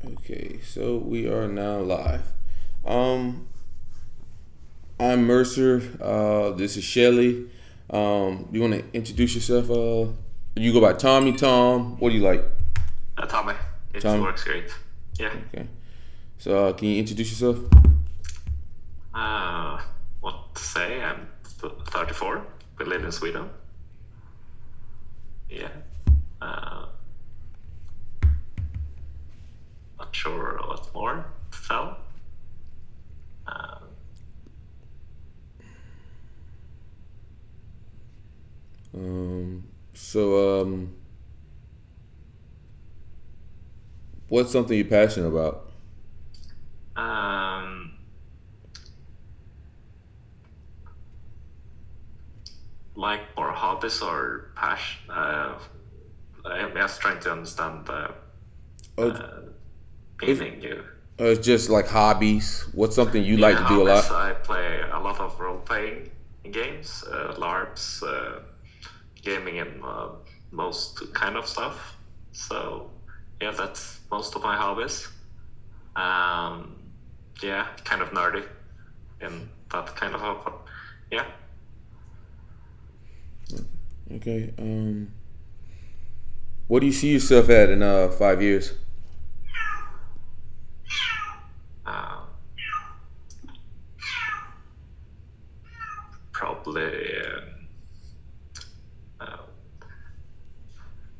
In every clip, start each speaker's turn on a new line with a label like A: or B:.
A: Okay, so we are now live. I'm Mercer. This is Shelly. You want to introduce yourself? You go by Tommy, Tom. What do you like?
B: Tommy. It
A: Tommy.
B: works great. Yeah.
A: Okay. So can you introduce yourself?
B: What to say? I'm 34. We live in Sweden. Yeah. Not sure what more to tell.
A: So what's something you're passionate about?
B: Like more hobbies or passion? I'm just trying to understand the meaning you.
A: It's just like hobbies. What's something you
B: Yeah,
A: like to do a
B: hobbies.
A: lot?
B: I play a lot of role-playing games, LARPs, gaming, and most kind of stuff. So yeah, that's most of my hobbies. Yeah, kind of nerdy in that kind of hobby. Yeah.
A: Okay. What do you see yourself at in 5 years?
B: Probably.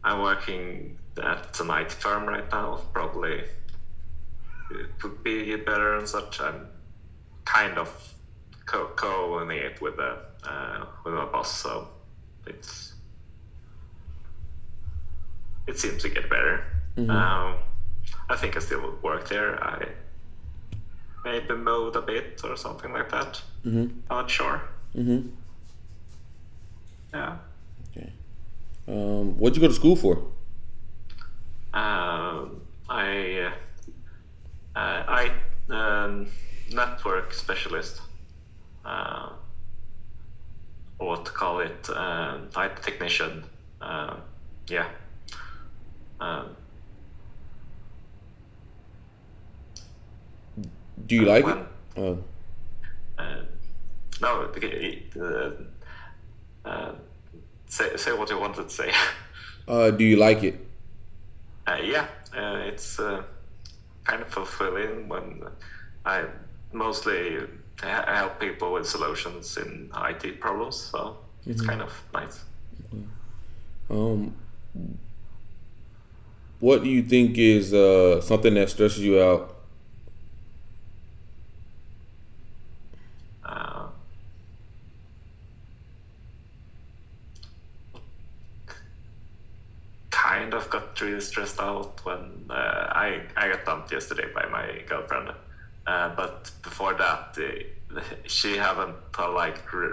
B: I'm working at an IT firm right now. Probably it would be better and such. I'm kind of co-coordinate with my boss, so it seems to get better. I think I still would work there. I maybe moved a bit or something like that. I'm not sure. Yeah.
A: Okay. What'd you go to school for?
B: I network specialist. Or what to call it? IT technician. Yeah.
A: Do you like
B: when,
A: it?
B: No. Say what you wanted to say.
A: Do you like it?
B: Yeah. It's kind of fulfilling when I mostly help people with solutions in IT problems. So it's kind of nice.
A: What do you think is something that stresses you out?
B: Kind of got really stressed out when I got dumped yesterday by my girlfriend. But before that, she haven't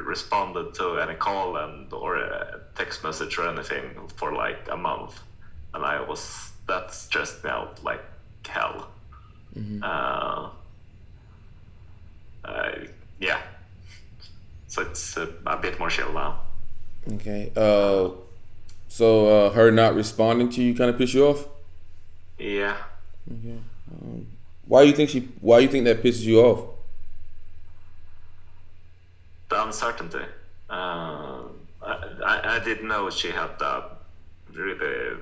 B: responded to any call or a text message or anything for like a month, and that stressed me out like hell. Yeah, so it's a bit more chill now.
A: Okay. So her not responding to you kind of piss you off?
B: Yeah.
A: Okay. Why do you think that pisses you off?
B: The uncertainty. I didn't know she had that really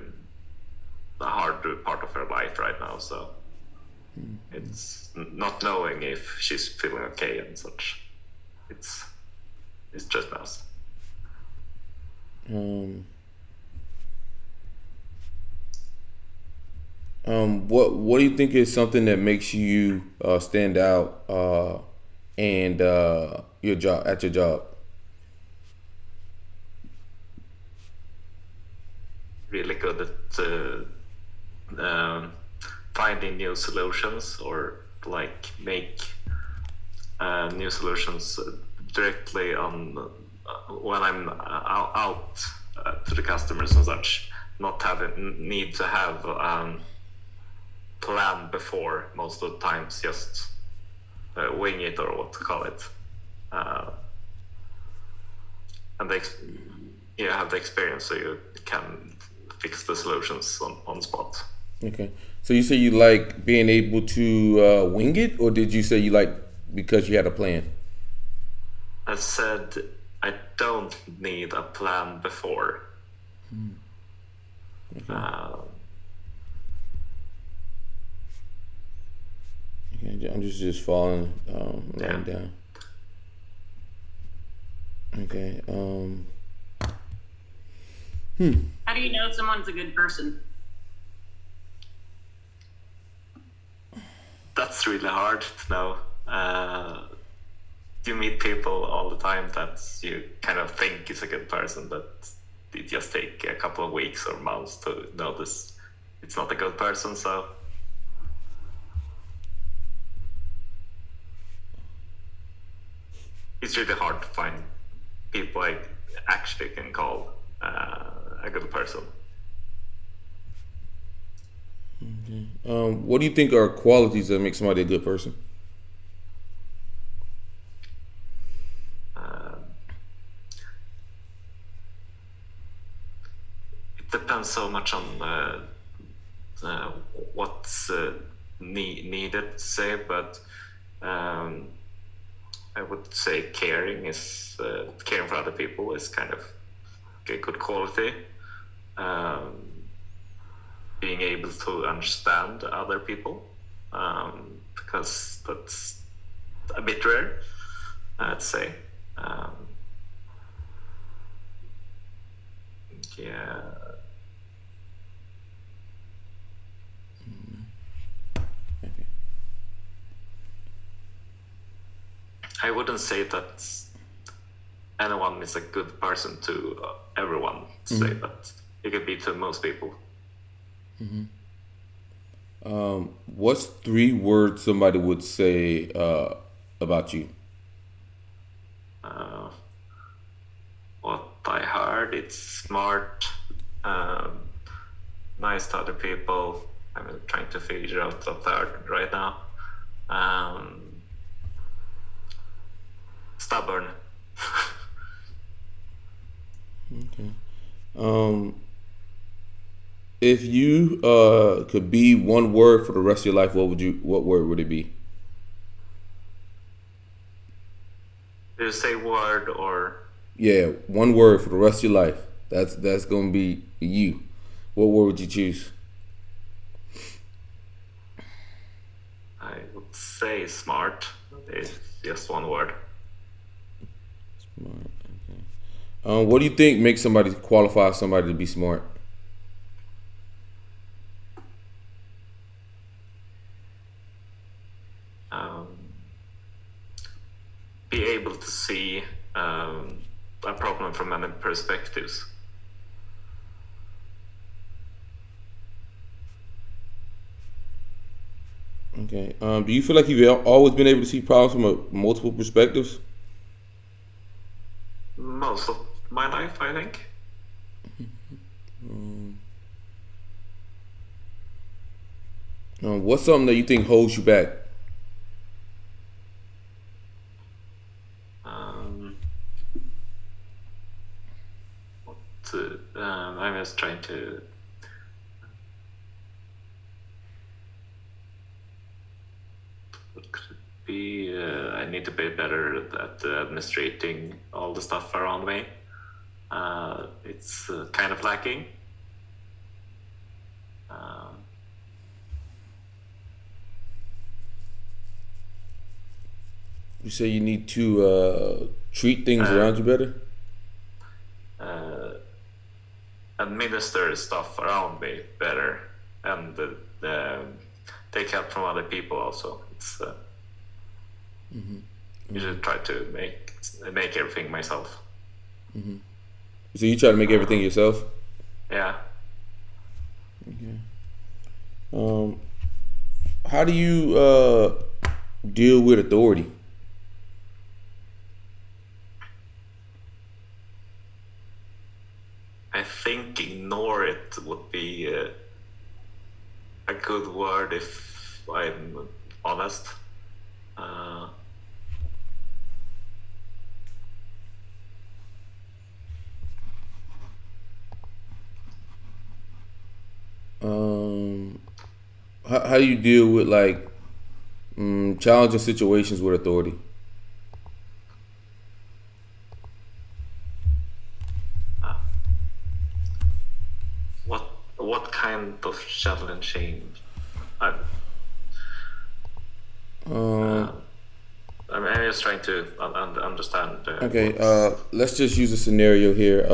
B: hard part of her life right now, so it's not knowing if she's feeling okay and such. It's just us.
A: What do you think is something that makes you stand out and your job at your job?
B: Really good at finding new solutions or like make new solutions directly on when I'm out to the customers and such. Not need to have plan before most of the times. Just wing it or what to call it. And you have the experience, so you can fix the solutions on the spot.
A: Okay. So you say you like being able to wing it, or did you say you like because you had a plan?
B: I said I don't need a plan before.
A: Okay. Okay, I'm just following, writing down. Okay.
C: How do you know if someone's a good person?
B: That's really hard to know. You meet people all the time that you kind of think is a good person, but it just take a couple of weeks or months to notice it's not a good person. So it's really hard to find people I actually can call a good person.
A: What do you think are qualities that make somebody a good person?
B: It depends so much on what's needed to say, but I would say caring for other people is kind of a good quality. Being able to understand other people, because that's a bit rare, I'd say. Yeah.
A: Okay.
B: I wouldn't say that anyone is a good person to everyone, to say that. It could be to most people.
A: What's 3 words somebody would say about you?
B: What I heard, it's smart, nice to other people. I'm trying to figure out the third right now. Stubborn.
A: Okay. If you could be one word for the rest of your life, what word would it be?
B: Did you say word or?
A: Yeah, one word for the rest of your life. That's gonna be you. What word would you choose?
B: I would say smart. It's just one word.
A: Smart. Okay. What do you think makes somebody qualify somebody to be smart?
B: Be able to see a problem from many perspectives.
A: Okay. Do you feel like you've always been able to see problems from multiple perspectives?
B: Most of my life, I think.
A: What's something that you think holds you back?
B: I was trying to what could it be? I need to be better at administrating all the stuff around me. It's kind of lacking.
A: You say you need to treat things around you better?
B: Administer stuff around me better, and take help from other people also. It's you should try to make everything myself.
A: So you try to make everything yourself?
B: Yeah.
A: Okay. How do you deal with authority?
B: I think ignore it would be a good word if I'm honest.
A: how do you deal with like challenging situations with authority?
B: What kind of challenging? I'm just trying to understand.
A: Okay, let's just use a scenario here.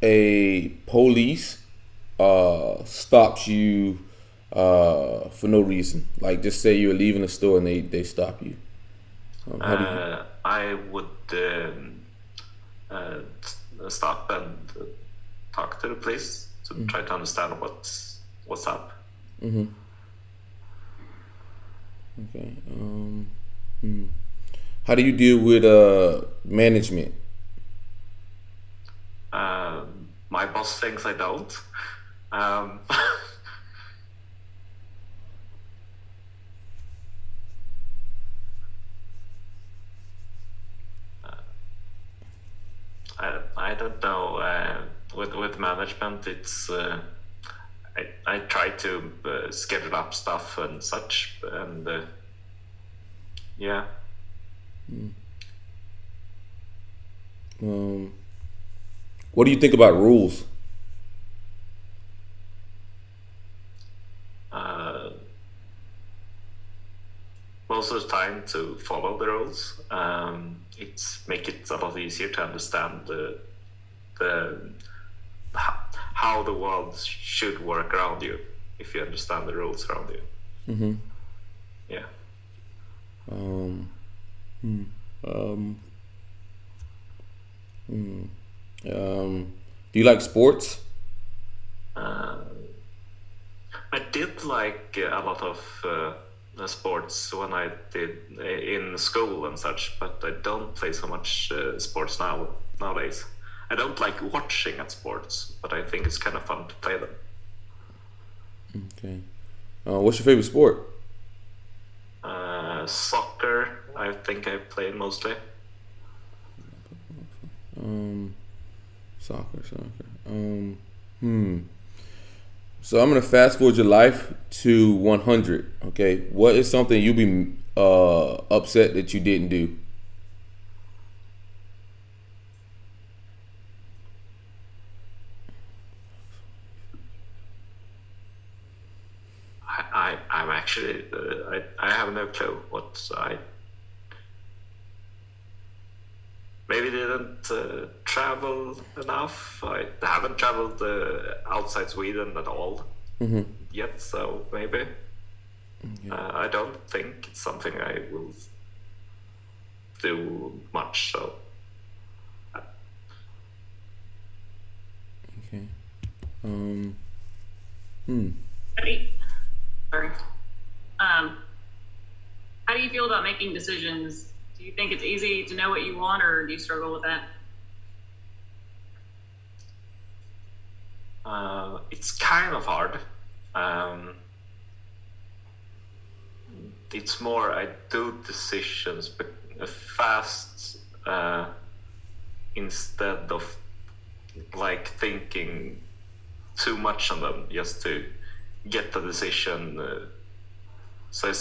A: A police stops you for no reason. Like, just say you're leaving a store and they stop you. How do you?
B: I would stop and talk to the police to try to understand what's up.
A: Mm-hmm. Okay. How do you deal with management?
B: My boss thinks I don't. I don't know. With management, it's I try to schedule up stuff and such, and yeah.
A: What do you think about rules?
B: Most of the time, to follow the rules, it's make it a lot easier to understand how the world should work around you if you understand the rules around you.
A: Mm-hmm.
B: Yeah.
A: Do you like sports?
B: I did like a lot of sports when I did in school and such, but I don't play so much sports nowadays. I don't like watching at sports, but I think it's kind of fun to play them.
A: Okay. What's your favorite sport?
B: Soccer, I think I play mostly.
A: Soccer. So I'm gonna fast forward your life to 100. Okay, what is something you'll be upset that you didn't do?
B: I'm actually I have no clue what I maybe didn't travel enough. I haven't traveled outside Sweden at all yet, so maybe. I don't think it's something I will do much. So.
A: Okay.
C: Sorry. How do you feel about making decisions? Do you think it's easy to know what you want, or do you struggle with that?
B: It's kind of hard. It's more I do decisions fast instead of like thinking too much on them just to get the decision. So I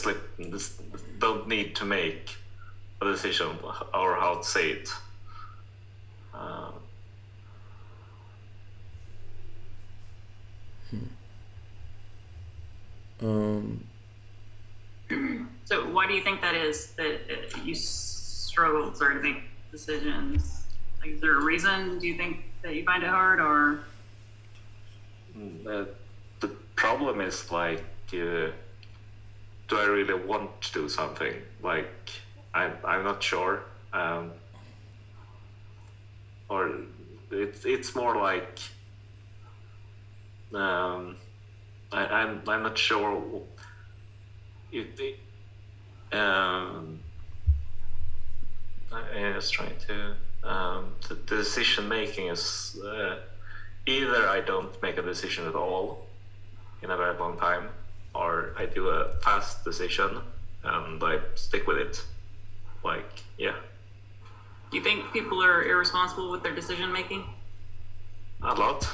B: don't need to make a decision or how to say it.
C: So why do you think that is, that you struggle to make decisions? Like, is there a reason, do you think, that you find it hard, or?
B: The problem is like, do I really want to do something? Like, I'm not sure. Or it's more like I'm not sure if I'm just trying to the decision making is either I don't make a decision at all in a very long time, or I do a fast decision and I stick with it. Like, yeah.
C: Do you think people are irresponsible with their decision making?
B: A lot.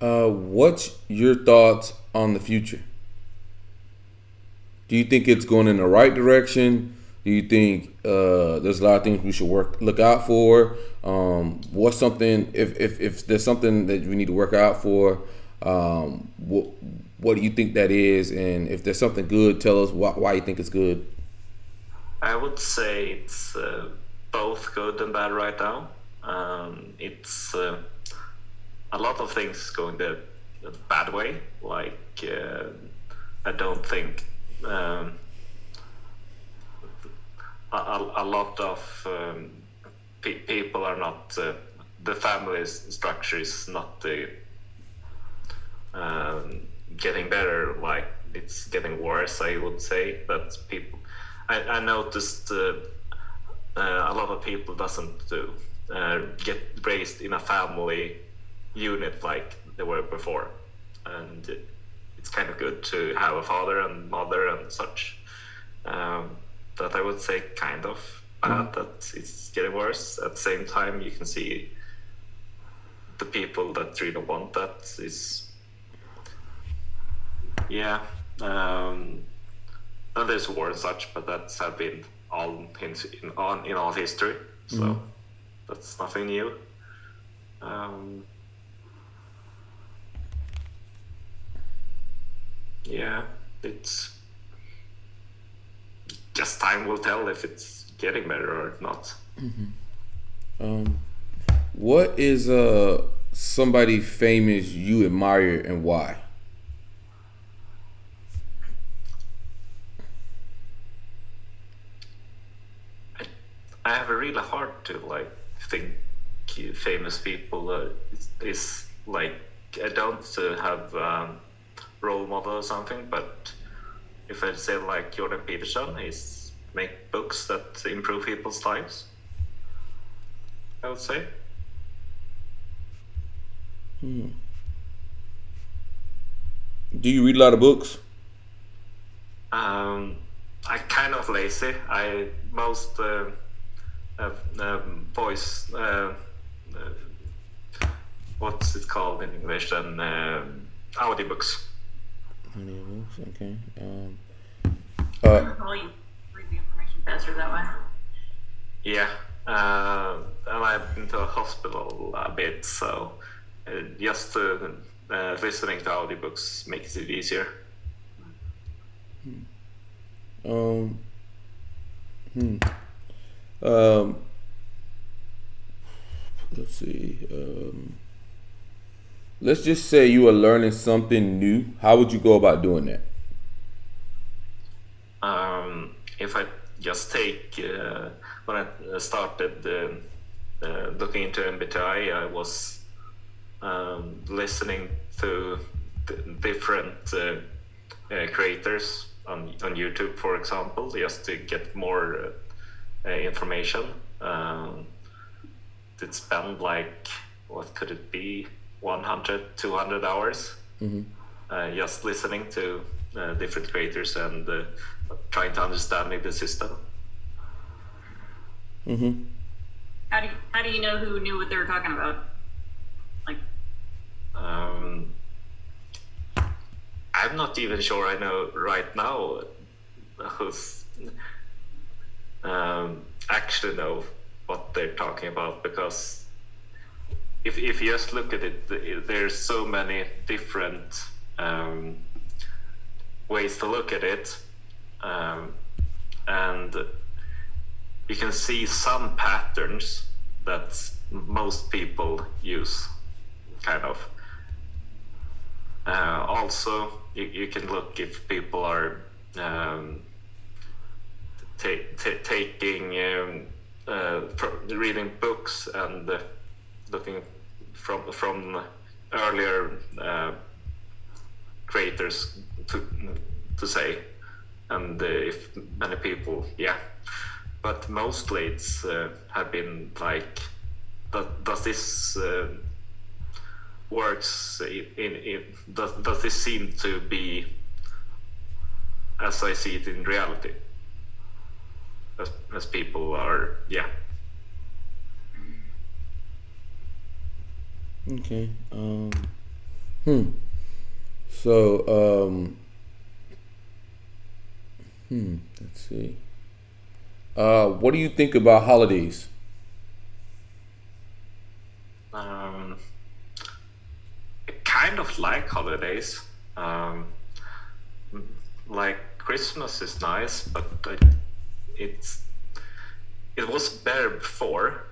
A: What's your thoughts on the future? Do you think it's going in the right direction? Do you think there's a lot of things we should look out for? What's something if there's something that we need to work out for? What do you think that is? And if there's something good, tell us why you think it's good.
B: I would say it's both good and bad right now. It's a lot of things going the bad way. Like I don't think a lot of people are not. The family structure is not getting better. Like it's getting worse. I would say that people. I noticed a lot of people doesn't get raised in a family unit like they were before, and it's kind of good to have a father and mother and such. That I would say kind of bad that it's getting worse. At the same time, you can see the people that really want that is and there's war and such, but that's have been all in all history, so that's nothing new. It's just time will tell if it's getting better or not.
A: What is somebody famous you admire and why?
B: I have a really hard to think famous people. It's like I don't have role model or something, but if I'd say like Jordan Peterson, he's make books that improve people's lives, I would say.
A: Do you read a lot of books?
B: I'm kind of lazy. Most voice what's it called in English? And audiobooks.
A: Audiobooks, okay.
C: Well, you read the information faster that way.
B: Yeah, and I've been to a hospital a bit, so just listening to audiobooks makes it easier.
A: Let's see. Let's just say you are learning something new. How would you go about doing that?
B: If I just take when I started looking into MBTI, I was listening to different creators on YouTube, for example, just to get more information. It spent like, what could it be, 100, 200 hours just listening to different creators and trying to understand the system.
C: How do you know who knew what they were talking about? Like,
B: I'm not even sure I know right now who's actually know what they're talking about, because if you just look at it, there's so many different ways to look at it, and you can see some patterns that most people use, kind of. Also, you can look if people are taking reading books and looking from earlier creators to say, and if many people, but mostly it's have been like, does this works in does this seem to be as I see it in reality, as people are,
A: Okay. So, let's see. What do you think about holidays?
B: I kind of like holidays. Like Christmas is nice, but it was better before.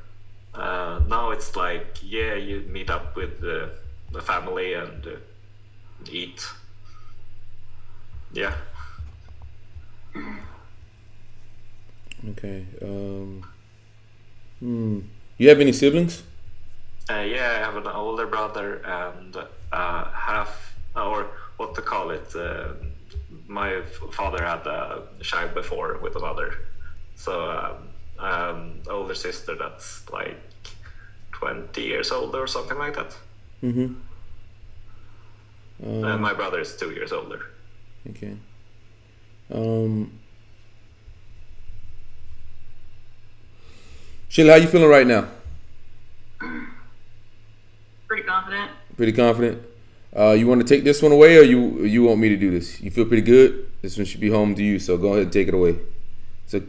B: Now it's like, yeah, you meet up with the family and eat. Yeah.
A: Okay. You have any siblings?
B: Yeah, I have an older brother and half, or what to call it. My father had a child before with a mother, so older sister that's like 20 years older or something like that. And my brother is 2 years older.
A: Okay. Sheila, how you feeling right now?
C: Pretty confident.
A: Pretty confident. You want to take this one away, or you want me to do this? You feel pretty good. This one should be home to you, so go ahead and take it away. So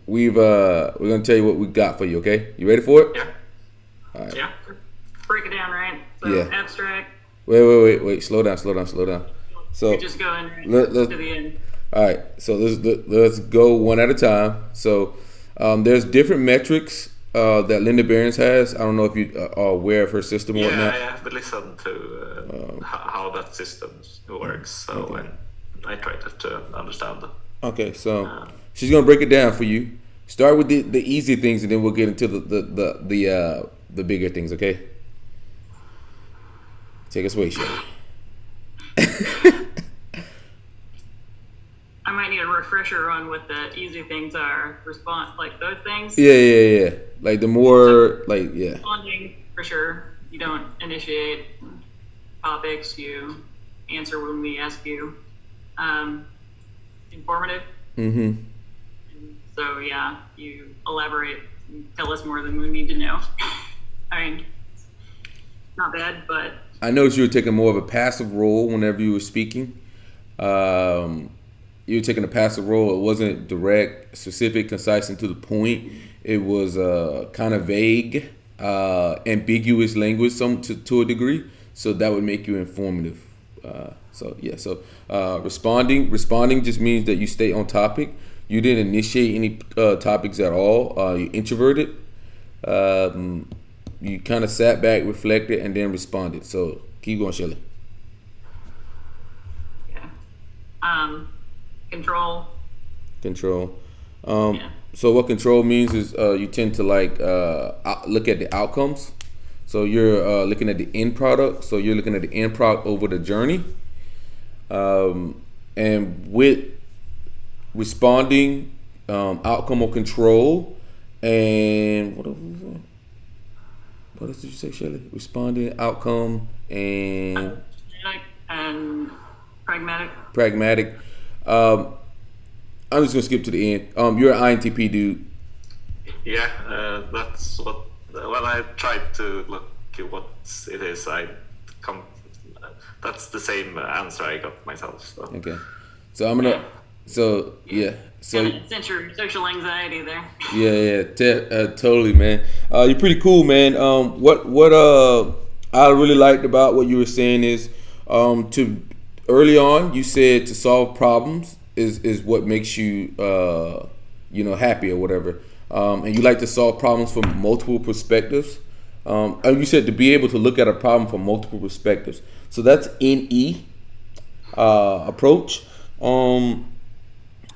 A: we're gonna tell you what we got for you. Okay, you ready for it?
B: Yeah.
A: All right.
B: Yeah.
C: Break it down, right? So
A: Yeah.
C: abstract.
A: Wait. Slow down. So
C: You're just going right to the end.
A: all right. So let's go one at a time. So there's different metrics that Linda Barrens has. I don't know if you are aware of her system or whatnot.
B: I have listened to how that system works, so
A: Okay.
B: I try to understand them.
A: Okay, so she's gonna break it down for you. Start with the easy things, and then we'll get into the bigger things. Okay. Take us away, Shelly.
C: I might need a refresher on what the easy things are. Respond like those things.
A: Yeah. Like the more,
C: Responding for sure. You don't initiate topics. You answer when we ask you. Informative.
A: Mm-hmm.
C: So yeah, you elaborate. And tell us more than we need to know. I mean, not bad, but
A: I noticed you were taking more of a passive role whenever you were speaking. You were taking a passive role. It wasn't direct, specific, concise, and to the point. It was kind of vague, ambiguous language, to a degree. So that would make you informative. So responding just means that you stay on topic. You didn't initiate any topics at all. You introverted. You kind of sat back, reflected, and then responded. So keep going, Shelly.
C: yeah. Control.
A: So what control means is you tend to look at the outcomes. So you're looking at the end product. So you're looking at the end product over the journey. And with responding, outcome or control, and what else did you say, Shelly? Responding, outcome, and
C: Pragmatic.
A: I'm just gonna skip to the end. You're an INTP dude.
B: Yeah, that's what. When I tried to look at what it is, that's the same answer I got myself. So.
A: Okay, so I'm gonna. So yeah. So
C: Sense your social anxiety there.
A: Totally, man. You're pretty cool, man. What I really liked about what you were saying is to early on you said to solve problems is what makes you happy or whatever, and you like to solve problems from multiple perspectives. And you said to be able to look at a problem from multiple perspectives. So that's NE approach.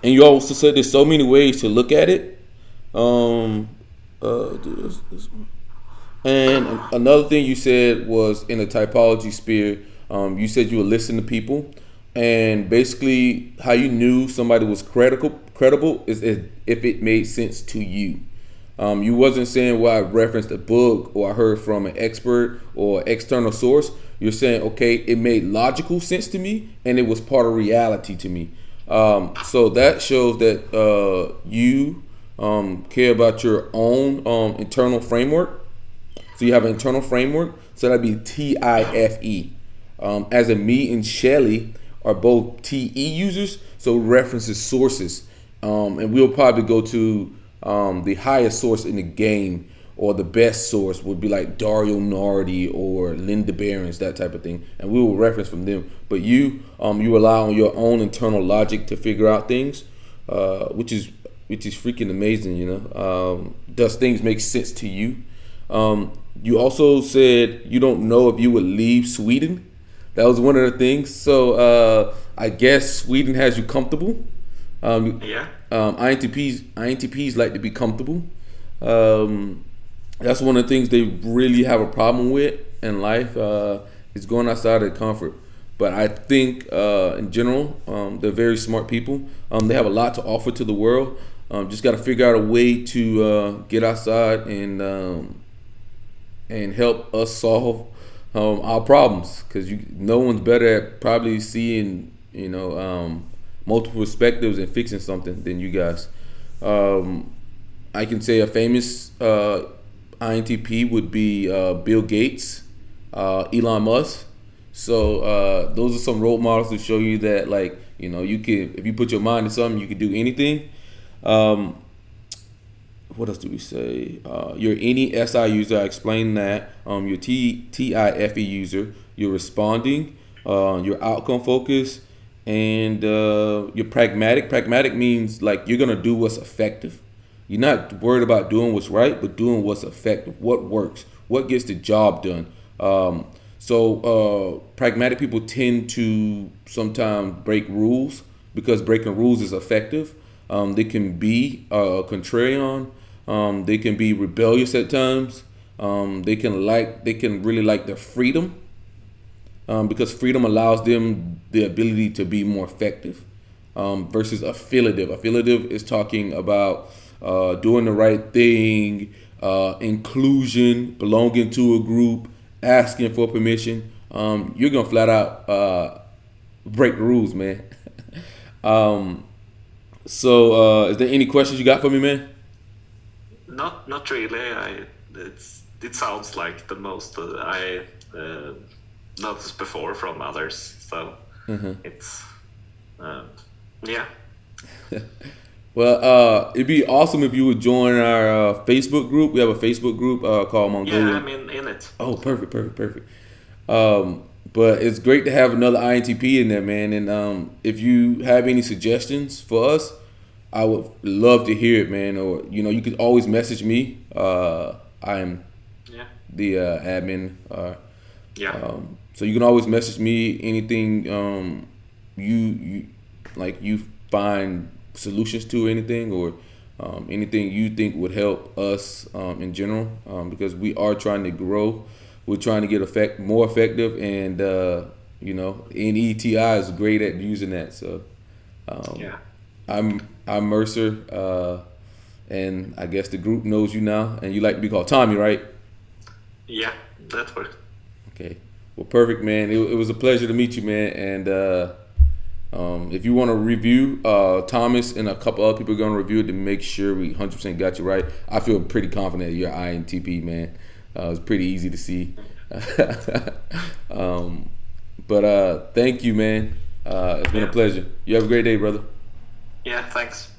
A: And you also said there's so many ways to look at it. And another thing you said was in the typology sphere, you said you would listen to people, and basically how you knew somebody was credible is if it made sense to you. You wasn't saying, well, I referenced a book or I heard from an expert or external source. You're saying, okay, it made logical sense to me and it was part of reality to me. So that shows that you care about your own internal framework. So you have an internal framework. So that'd be TIFE. As a me and Shelly are both TE users, so references sources, and we'll probably go to the highest source in the game, or the best source would be like Dario Nardi or Linda Barrens, that type of thing, and we will reference from them. But you rely on your own internal logic to figure out things, which is freaking amazing. Does things make sense to you? You also said you don't know if you would leave Sweden. That was one of the things. So I guess Sweden has you comfortable.
B: Yeah.
A: INTPs like to be comfortable. That's one of the things they really have a problem with in life, is going outside of comfort. But I think in general, they're very smart people. They have a lot to offer to the world. Just got to figure out a way to get outside and help us solve our problems, because no one's better at probably seeing multiple perspectives and fixing something than you guys. I can say a famous INTP would be Bill Gates, Elon Musk. So those are some role models to show you that, like, you can, if you put your mind to something, you can do anything. What else do we say? Your any SI user, I explained that. Your TIFE user, you're responding, your outcome focused, and you're pragmatic. Pragmatic means like you're gonna do what's effective. You're not worried about doing what's right, but doing what's effective, what works, what gets the job done. So pragmatic people tend to sometimes break rules, because breaking rules is effective. They can be contrarian. They can be rebellious at times. They can really like their freedom, because freedom allows them the ability to be more effective. Versus affiliative. Affiliative is talking about doing the right thing, inclusion, belonging to a group, asking for permission. You're gonna flat out break the rules, man. So is there any questions you got for me, man?
B: Not really. It sounds like the most I noticed before from others. So it's yeah.
A: Well, it'd be awesome if you would join our Facebook group. We have a Facebook group called Mongolian.
B: Yeah, I'm in it.
A: Oh, perfect. But it's great to have another INTP in there, man. And if you have any suggestions for us, I would love to hear it, man. Or you could always message me. I am the admin. So you can always message me anything you find solutions to, anything, or anything you think would help us in general, because we are trying to grow. We're trying to get more effective, and NETI is great at using that. So I'm Mercer, and I guess the group knows you now, and you like to be called Tommy, right?
B: Yeah, that works.
A: Okay, well, perfect, man. It was a pleasure to meet you, man. And if you want to review, Thomas and a couple other people are going to review it to make sure we 100% got you right. I feel pretty confident you're INTP, man. It's pretty easy to see. But thank you, man. It's been a pleasure. You have a great day, brother.
B: Yeah, thanks.